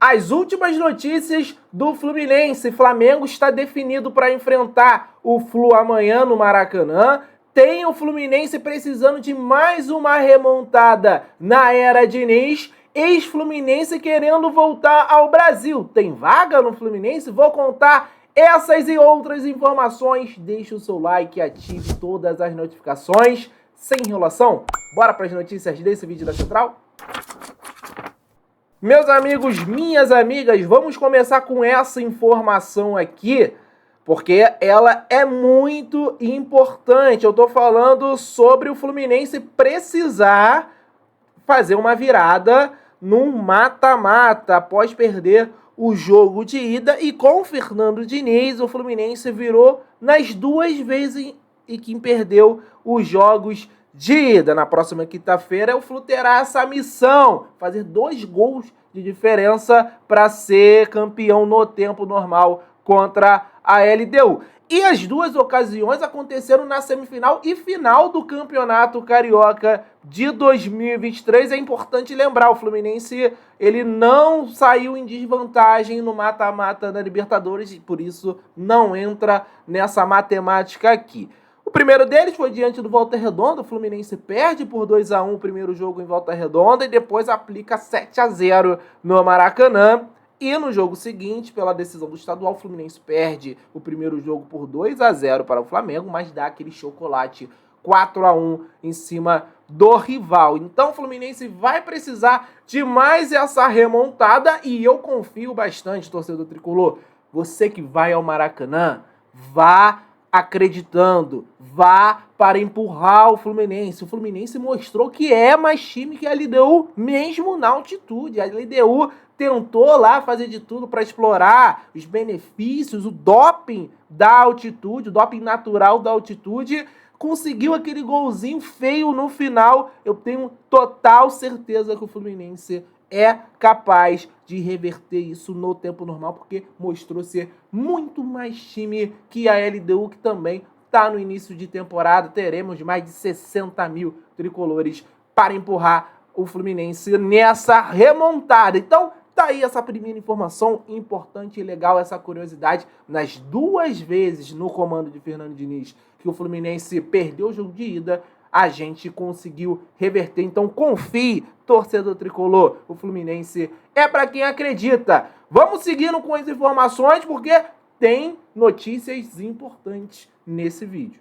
As últimas notícias do Fluminense. Flamengo está definido para enfrentar o Flu amanhã no Maracanã. Tem o Fluminense precisando de mais uma remontada na era Diniz. Ex-Fluminense querendo voltar ao Brasil. Tem vaga no Fluminense? Vou contar essas e outras informações. Deixe o seu like e ative todas as notificações. Sem enrolação, bora para as notícias desse vídeo da Central? Meus amigos, minhas amigas, vamos começar com essa informação aqui, porque ela é muito importante. Eu tô falando sobre o Fluminense precisar fazer uma virada num mata-mata após perder o jogo de ida. E com o Fernando Diniz, o Fluminense virou nas duas vezes em que perdeu os jogos de ida. Na próxima quinta-feira, o Flu terá essa missão, fazer 2 gols de diferença para ser campeão no tempo normal contra a LDU. E as duas ocasiões aconteceram na semifinal e final do Campeonato Carioca de 2023. É importante lembrar, o Fluminense ele não saiu em desvantagem no mata-mata da Libertadores e por isso não entra nessa matemática aqui. O primeiro deles foi diante do Volta Redonda. O Fluminense perde por 2-1 o primeiro jogo em Volta Redonda e depois aplica 7-0 no Maracanã. E no jogo seguinte, pela decisão do estadual, o Fluminense perde o primeiro jogo por 2-0 para o Flamengo, mas dá aquele chocolate 4-1 em cima do rival. Então o Fluminense vai precisar de mais essa remontada e eu confio bastante, torcedor tricolor. Você que vai ao Maracanã, vá acreditando, vá para empurrar o Fluminense. O Fluminense mostrou que é mais time que a LDU, mesmo na altitude. A LDU tentou lá fazer de tudo para explorar os benefícios, o doping da altitude, o doping natural da altitude, conseguiu aquele golzinho feio no final. Eu tenho total certeza que o Fluminense é capaz de reverter isso no tempo normal, porque mostrou ser muito mais time que a LDU, que também está no início de temporada. Teremos mais de 60 mil tricolores para empurrar o Fluminense nessa remontada. Então, tá aí essa primeira informação importante e legal, essa curiosidade. Nas 2 vezes no comando de Fernando Diniz que o Fluminense perdeu o jogo de ida, a gente conseguiu reverter. Então confie, torcedor tricolor. O Fluminense é para quem acredita. Vamos seguindo com as informações, porque tem notícias importantes nesse vídeo.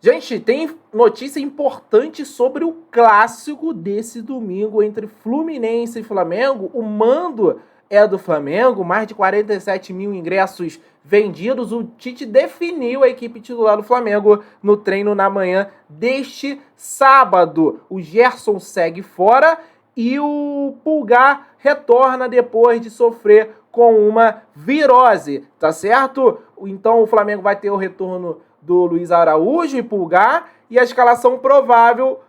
Gente, tem notícia importante sobre o clássico desse domingo entre Fluminense e Flamengo. O mando é do Flamengo, mais de 47 mil ingressos vendidos. O Tite definiu a equipe titular do Flamengo no treino na manhã deste sábado. O Gerson segue fora e o Pulgar retorna depois de sofrer com uma virose, tá certo? Então o Flamengo vai ter o retorno do Luiz Araújo e Pulgar, e a escalação provável: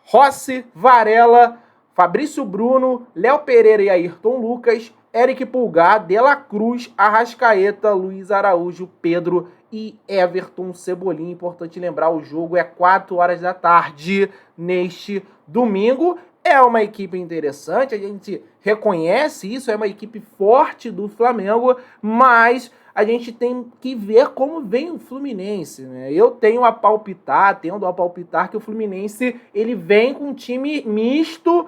Rossi, Varela, Fabrício Bruno, Léo Pereira e Ayrton Lucas, Eric Pulgar, De La Cruz, Arrascaeta, Luiz Araújo, Pedro e Everton Cebolinha. Importante lembrar, o jogo é 4 horas da tarde neste domingo. É uma equipe interessante, a gente reconhece isso, é uma equipe forte do Flamengo, mas a gente tem que ver como vem o Fluminense, né? Eu tendo a palpitar que o Fluminense ele vem com um time misto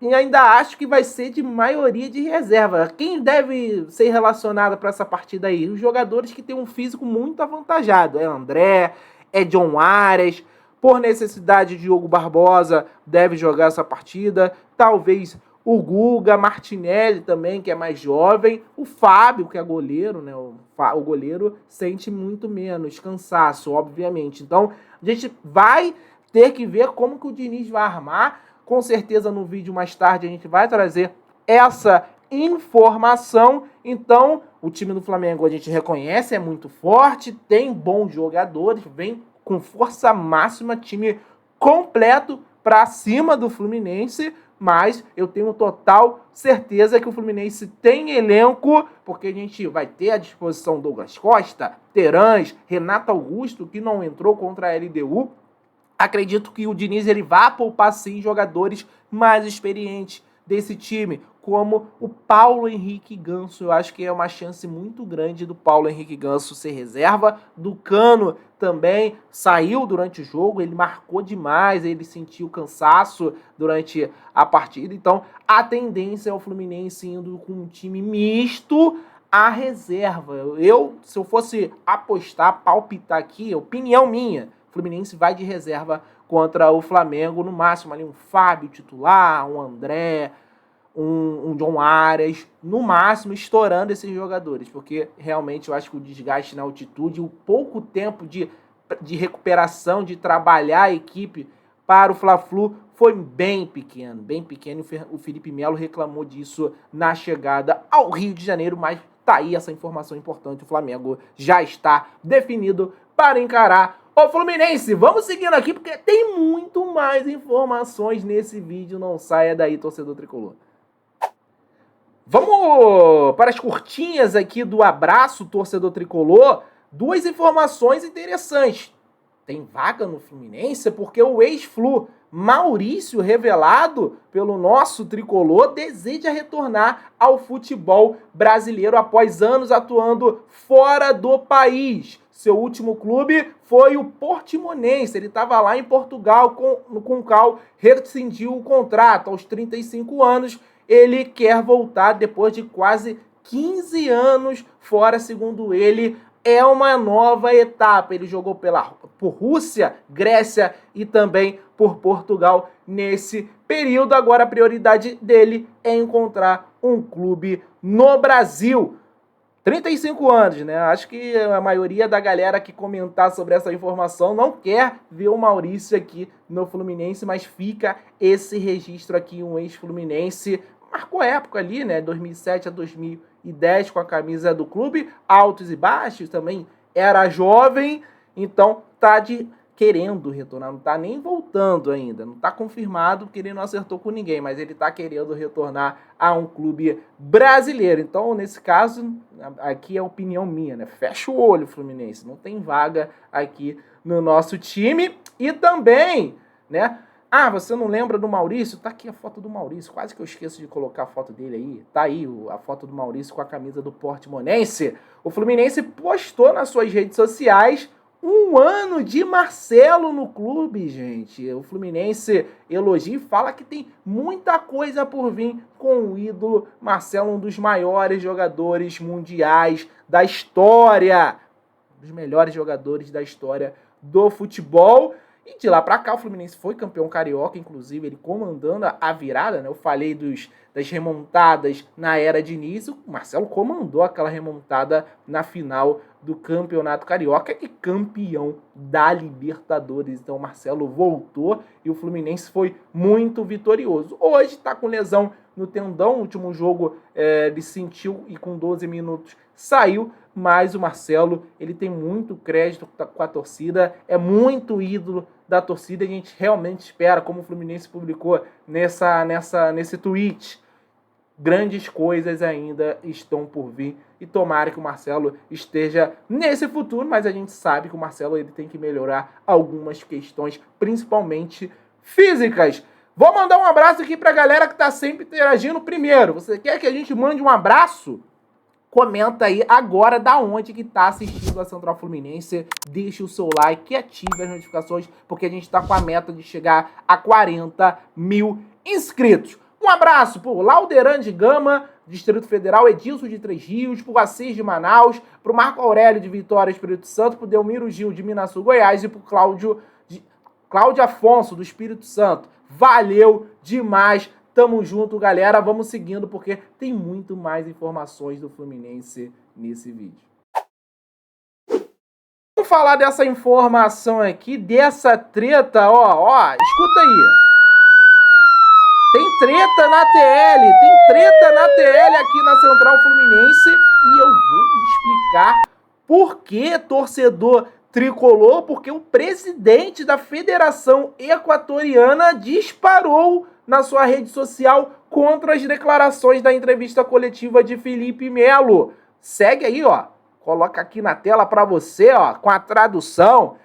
e ainda acho que vai ser de maioria de reserva. Quem deve ser relacionado para essa partida aí? Os jogadores que têm um físico muito avantajado. É André, é John Arias. Por necessidade, Diogo Barbosa deve jogar essa partida. Talvez o Guga, Martinelli também, que é mais jovem. O Fábio, que é goleiro, né? O goleiro sente muito menos cansaço, obviamente. Então, a gente vai ter que ver como que o Diniz vai armar. Com certeza, no vídeo mais tarde, a gente vai trazer essa informação. Então, o time do Flamengo, a gente reconhece, é muito forte, tem bons jogadores, vem com força máxima, time completo para cima do Fluminense, mas eu tenho total certeza que o Fluminense tem elenco, porque a gente vai ter à disposição Douglas Costa, Terãs, Renato Augusto, que não entrou contra a LDU, Acredito que o Diniz ele vai poupar sim jogadores mais experientes desse time, como o Paulo Henrique Ganso. Eu acho que é uma chance muito grande do Paulo Henrique Ganso ser reserva. Do Cano também saiu durante o jogo, ele marcou demais, ele sentiu cansaço durante a partida. Então a tendência é o Fluminense indo com um time misto à reserva. Se eu fosse apostar, palpitar aqui, opinião minha, o Fluminense vai de reserva contra o Flamengo, no máximo ali um Fábio titular, um André, um John Arias, no máximo estourando esses jogadores, porque realmente eu acho que o desgaste na altitude, o pouco tempo de recuperação, de trabalhar a equipe para o Fla-Flu foi bem pequeno, o Felipe Melo reclamou disso na chegada ao Rio de Janeiro, mas tá aí essa informação importante, o Flamengo já está definido para encarar o Fluminense. Vamos seguindo aqui, porque tem muito mais informações nesse vídeo, não saia daí, torcedor tricolor. Vamos para as curtinhas aqui do abraço, torcedor tricolor. Duas informações interessantes. Tem vaga no Fluminense porque o ex-Flu Maurício, revelado pelo nosso tricolor, deseja retornar ao futebol brasileiro após anos atuando fora do país. Seu último clube foi o Portimonense. Ele estava lá em Portugal com o qual rescindiu o contrato aos 35 anos. Ele quer voltar depois de quase 15 anos fora, segundo ele, é uma nova etapa. Ele jogou por Rússia, Grécia e também por Portugal nesse período. Agora a prioridade dele é encontrar um clube no Brasil. 35 anos, né? Acho que a maioria da galera que comentar sobre essa informação não quer ver o Maurício aqui no Fluminense, mas fica esse registro aqui, um ex-fluminense. Marcou época ali, né? 2007 a 2010 com a camisa do clube, altos e baixos, também era jovem, então tá querendo retornar, não tá nem voltando ainda, não tá confirmado porque ele não acertou com ninguém, mas ele tá querendo retornar a um clube brasileiro. Então, nesse caso, aqui é a opinião minha, né? Fecha o olho, Fluminense, não tem vaga aqui no nosso time. E também, né? Ah, você não lembra do Maurício? Tá aqui a foto do Maurício. Quase que eu esqueço de colocar a foto dele aí. Tá aí a foto do Maurício com a camisa do Portimonense. O Fluminense postou nas suas redes sociais 1 ano de Marcelo no clube, gente. O Fluminense elogia e fala que tem muita coisa por vir com o ídolo Marcelo, um dos maiores jogadores mundiais da história. Um dos melhores jogadores da história do futebol. E de lá pra cá o Fluminense foi campeão carioca, inclusive ele comandando a virada, né? Eu falei das remontadas na era de início, o Marcelo comandou aquela remontada na final do campeonato carioca e campeão da Libertadores. Então o Marcelo voltou e o Fluminense foi muito vitorioso. Hoje está com lesão no tendão, no último jogo ele sentiu e com 12 minutos saiu, mas o Marcelo ele tem muito crédito com a torcida, é muito ídolo da torcida, a gente realmente espera, como o Fluminense publicou nesse tweet, grandes coisas ainda estão por vir e tomara que o Marcelo esteja nesse futuro, mas a gente sabe que o Marcelo ele tem que melhorar algumas questões, principalmente físicas. Vou mandar um abraço aqui pra galera que tá sempre interagindo. Primeiro, você quer que a gente mande um abraço? Comenta aí agora da onde que tá assistindo a Central Fluminense, deixe o seu like e ative as notificações, porque a gente tá com a meta de chegar a 40 mil inscritos. Um abraço pro Lauderan de Gama, Distrito Federal, Edilson de Três Rios, pro Assis de Manaus, pro Marco Aurélio de Vitória, Espírito Santo, pro Delmiro Gil de Minasul, Goiás e pro Cláudio Afonso do Espírito Santo. Valeu demais! Tamo junto, galera. Vamos seguindo, porque tem muito mais informações do Fluminense nesse vídeo. Vamos falar dessa informação aqui, dessa treta, ó, escuta aí. Tem treta na TL aqui na Central Fluminense e eu vou explicar por que, torcedor tricolor, porque o presidente da Federação Equatoriana disparou na sua rede social contra as declarações da entrevista coletiva de Felipe Melo. Segue aí, ó. Coloca aqui na tela para você, ó, com a tradução.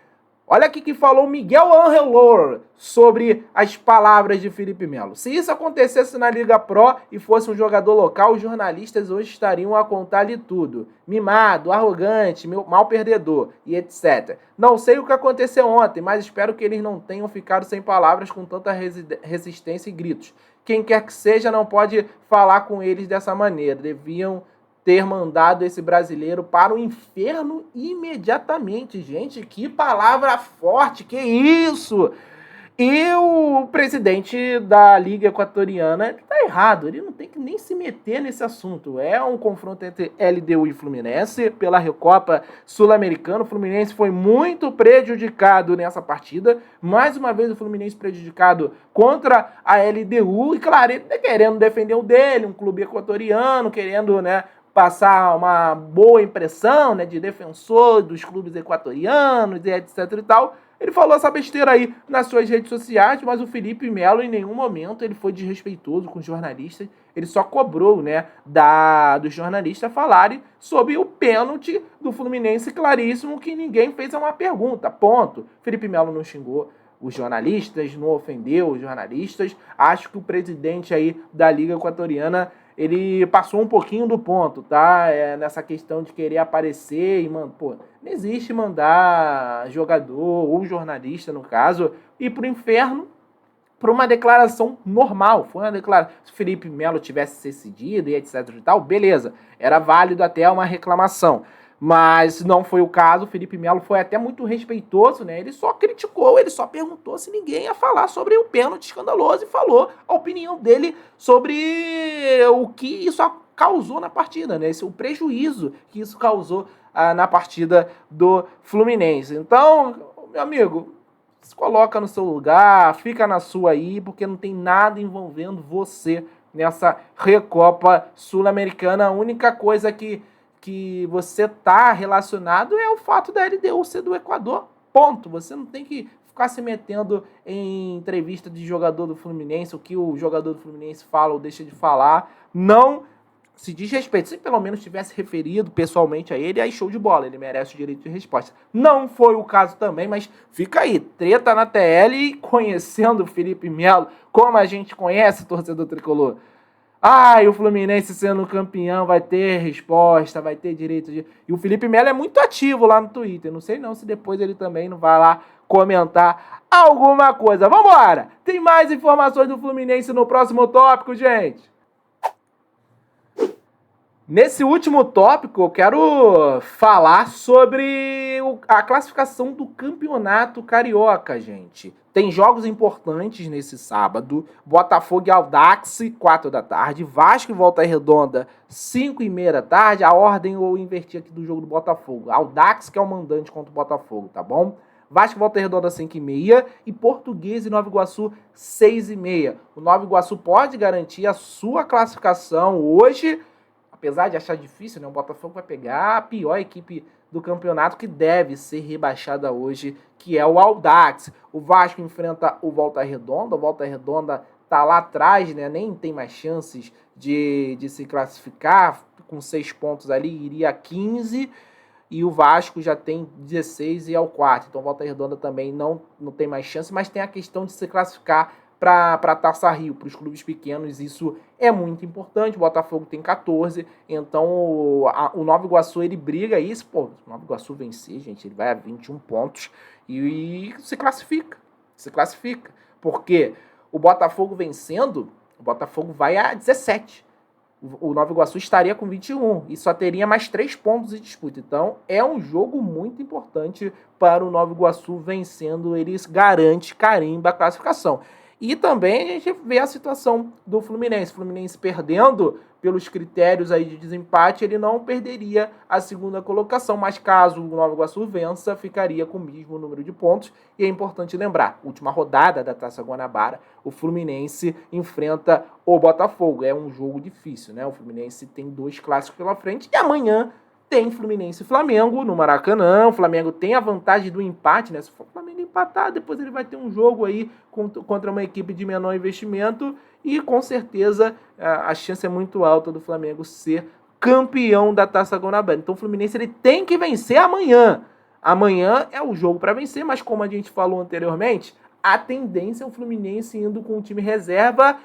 Olha aqui que falou Miguel Ángel Lohr sobre as palavras de Felipe Melo. Se isso acontecesse na Liga Pro e fosse um jogador local, os jornalistas hoje estariam a contar-lhe tudo. Mimado, arrogante, mal perdedor e etc. Não sei o que aconteceu ontem, mas espero que eles não tenham ficado sem palavras com tanta resistência e gritos. Quem quer que seja não pode falar com eles dessa maneira. Deviam ter mandado esse brasileiro para o inferno imediatamente. Gente, que palavra forte, que isso! E o presidente da Liga Equatoriana está errado, ele não tem que nem se meter nesse assunto. É um confronto entre LDU e Fluminense pela Recopa Sul-Americana. O Fluminense foi muito prejudicado nessa partida. Mais uma vez o Fluminense prejudicado contra a LDU. E claro, ele está querendo defender o dele, um clube equatoriano, querendo, né, passar uma boa impressão, né, de defensor dos clubes equatorianos e etc e tal. Ele falou essa besteira aí nas suas redes sociais, mas o Felipe Melo em nenhum momento ele foi desrespeitoso com os jornalistas. Ele só cobrou, né, dos jornalistas falarem sobre o pênalti do Fluminense claríssimo, que ninguém fez uma pergunta, ponto. Felipe Melo não xingou os jornalistas, não ofendeu os jornalistas. Acho que o presidente aí da Liga Equatoriana, ele passou um pouquinho do ponto, tá? Nessa questão de querer aparecer e, mano, pô, não existe mandar jogador ou jornalista, no caso, ir pro inferno por uma declaração normal. Foi uma declaração. Se o Felipe Melo tivesse se cedido e etc e tal, beleza. Era válido até uma reclamação. Mas não foi o caso. O Felipe Melo foi até muito respeitoso, né? Ele só criticou, ele só perguntou se ninguém ia falar sobre o pênalti escandaloso e falou a opinião dele sobre o que isso causou na partida, né? O prejuízo que isso causou na partida do Fluminense. Então, meu amigo, se coloca no seu lugar, fica na sua aí, porque não tem nada envolvendo você nessa Recopa Sul-Americana. A única coisa que você tá relacionado é o fato da LDU ser do Equador, ponto. Você não tem que ficar se metendo em entrevista de jogador do Fluminense, o que o jogador do Fluminense fala ou deixa de falar. Não se diz respeito. Se pelo menos tivesse referido pessoalmente a ele, aí show de bola, ele merece o direito de resposta. Não foi o caso também, mas fica aí, treta na TL e conhecendo o Felipe Melo, como a gente conhece o torcedor tricolor. E o Fluminense sendo campeão vai ter resposta, vai ter direito de... E o Felipe Melo é muito ativo lá no Twitter. Não sei não se depois ele também não vai lá comentar alguma coisa. Vambora! Tem mais informações do Fluminense no próximo tópico, gente. Nesse último tópico, eu quero falar sobre a classificação do Campeonato Carioca, gente. Tem jogos importantes nesse sábado. Botafogo e Audax, 4 da tarde. Vasco e Volta Redonda, 5h30 da tarde. A ordem eu inverti aqui do jogo do Botafogo. Audax, que é o mandante contra o Botafogo, tá bom? Vasco e Volta Redonda, 5h30. E Portuguesa e Nova Iguaçu, 6h30. O Nova Iguaçu pode garantir a sua classificação hoje, apesar de achar difícil, né? O Botafogo vai pegar a pior equipe do campeonato, que deve ser rebaixada hoje, que é o Audax. O Vasco enfrenta o Volta Redonda. O Volta Redonda tá lá atrás, né? Nem tem mais chances de se classificar. Com 6 pontos ali, iria a 15. E o Vasco já tem 16 e é o quarto. Então o Volta Redonda também não tem mais chance, mas tem a questão de se classificar para a Taça Rio, para os clubes pequenos, isso é muito importante. O Botafogo tem 14, então o Nova Iguaçu, ele briga isso, pô, se o Nova Iguaçu vencer, gente, ele vai a 21 pontos e se classifica, porque o Botafogo vencendo, o Botafogo vai a 17, o Nova Iguaçu estaria com 21 e só teria mais 3 pontos em disputa. Então é um jogo muito importante para o Nova Iguaçu vencendo, eles garante, carimba a classificação. E também a gente vê a situação do Fluminense. O Fluminense perdendo pelos critérios aí de desempate, ele não perderia a segunda colocação, mas caso o Nova Iguaçu vença, ficaria com o mesmo número de pontos. E é importante lembrar, última rodada da Taça Guanabara, o Fluminense enfrenta o Botafogo. É um jogo difícil, né? O Fluminense tem 2 clássicos pela frente e amanhã tem Fluminense e Flamengo no Maracanã. O Flamengo tem a vantagem do empate, né? Se for o Flamengo empatar, depois ele vai ter um jogo aí contra uma equipe de menor investimento e com certeza a chance é muito alta do Flamengo ser campeão da Taça Guanabara. Então o Fluminense ele tem que vencer amanhã. Amanhã é o jogo para vencer, mas como a gente falou anteriormente, a tendência é o Fluminense indo com o time reserva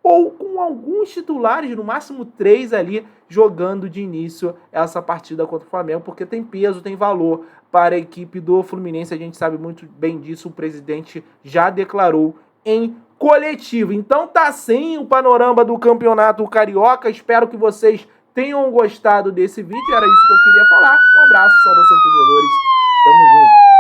ou com alguns titulares, no máximo 3 ali, jogando de início essa partida contra o Flamengo, porque tem peso, tem valor para a equipe do Fluminense, a gente sabe muito bem disso, o presidente já declarou em coletivo. Então tá assim o panorama do Campeonato Carioca, espero que vocês tenham gostado desse vídeo, era isso que eu queria falar. Um abraço, saudações tricolores, tamo junto.